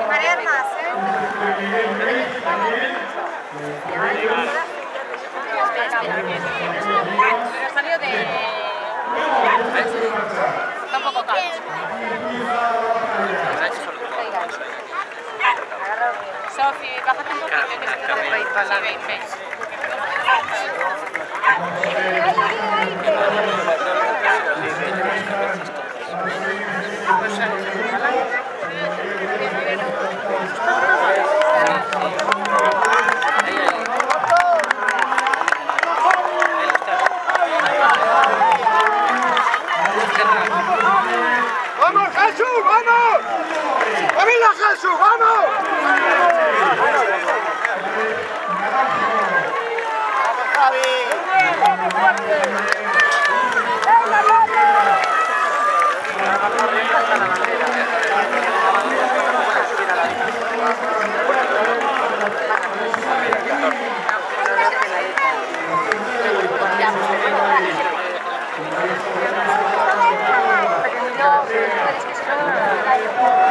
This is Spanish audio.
Marean más, ¿eh? Pero salió de... Está un poco calmo. Sofi, bájate un poco que se te va a ir para la ¡Vamos, Jesús! ¡Vamos! ¡Camila, Jesús! ¡Vamos! ¡Vamos, Javi! ¡Vamos, fuerte! ¡Venga, vamos! No, es que